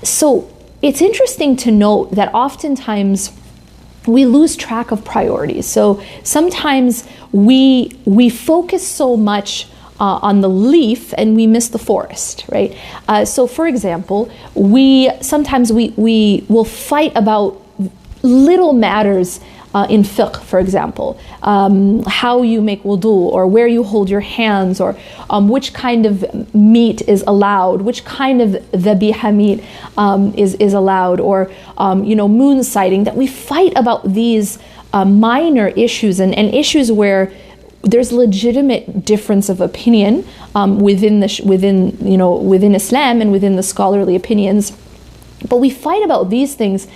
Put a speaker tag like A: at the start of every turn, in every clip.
A: So it's interesting to note that oftentimes we lose track of priorities. So sometimes we focus so much on the leaf and we miss the forest, right? So for example, we will fight about little matters in fiqh, for example, how you make wudu, or where you hold your hands, or which kind of meat is allowed, which kind of dhabiha meat is allowed, or moon sighting. That we fight about these minor issues and issues where there's legitimate difference of opinion within Islam and within the scholarly opinions. But we fight about these things,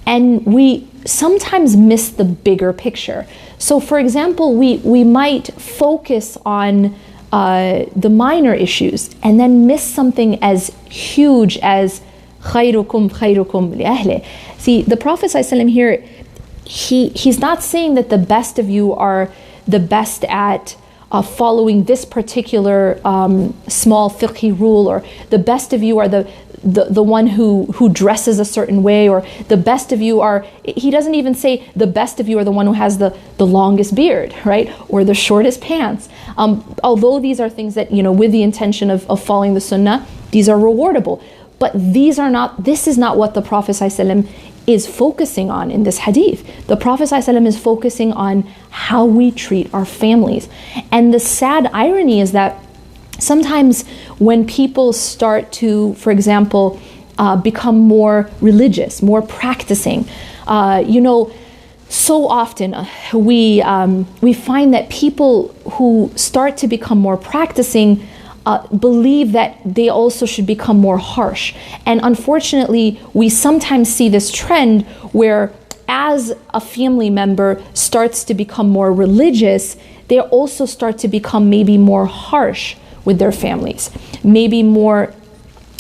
A: and we sometimes miss the bigger picture. So for example, we might focus on the minor issues and then miss something as huge as khayrukum khayrukum li ahli. See, the Prophet ﷺ here, he's not saying that the best of you are the best at following this particular small fiqhi rule, or the best of you are the one who dresses a certain way, or the best of you are, he doesn't even say the best of you are the one who has the longest beard, right? Or the shortest pants. Although these are things that, with the intention of following the sunnah, these are rewardable. But this is not what the Prophet ﷺ is focusing on in this hadith. The Prophet ﷺ is focusing on how we treat our families. And the sad irony is that sometimes when people start to, for example, become more religious, more practicing, so often we find that people who start to become more practicing believe that they also should become more harsh. And unfortunately, we sometimes see this trend where as a family member starts to become more religious, they also start to become maybe more harsh with their families, maybe more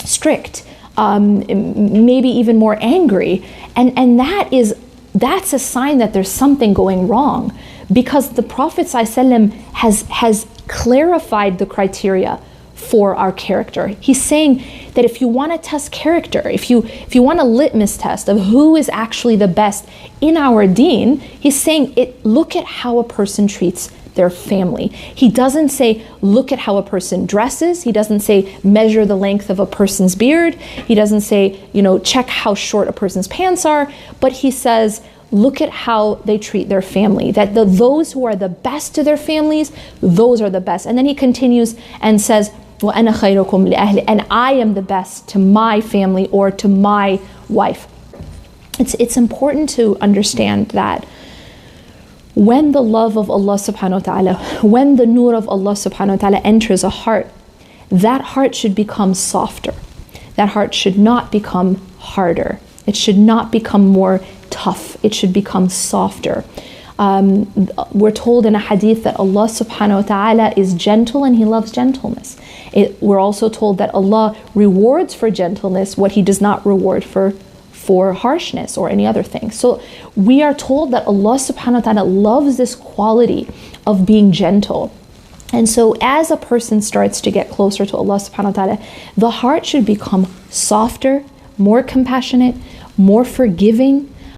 A: strict, maybe even more angry. And that's a sign that there's something going wrong, because the Prophet ﷺ has clarified the criteria for our character. He's saying that if you want to test character, if you want a litmus test of who is actually the best in our deen, he's saying look at how a person treats their family. He doesn't say look at how a person dresses. He doesn't say measure the length of a person's beard. He doesn't say check how short a person's pants are. But he says look at how they treat their family, that those who are the best to their families, those are the best. And then he continues and says وَأَنَا خَيْرُكُمْ لِأَهْلِ, and I am the best to my family or to my wife. It's important to understand that when the love of Allah subhanahu wa ta'ala, when the nur of Allah subhanahu wa ta'ala enters a heart, that heart should become softer. That heart should not become harder. It should not become more tough. It should become softer. We're told in a hadith that Allah subhanahu wa ta'ala is gentle and He loves gentleness. We're also told that Allah rewards for gentleness what He does not reward for harshness or any other thing. So we are told that Allah subhanahu wa ta'ala loves this quality of being gentle. And so as a person starts to get closer to Allah subhanahu wa ta'ala, the heart should become softer, more compassionate, more forgiving,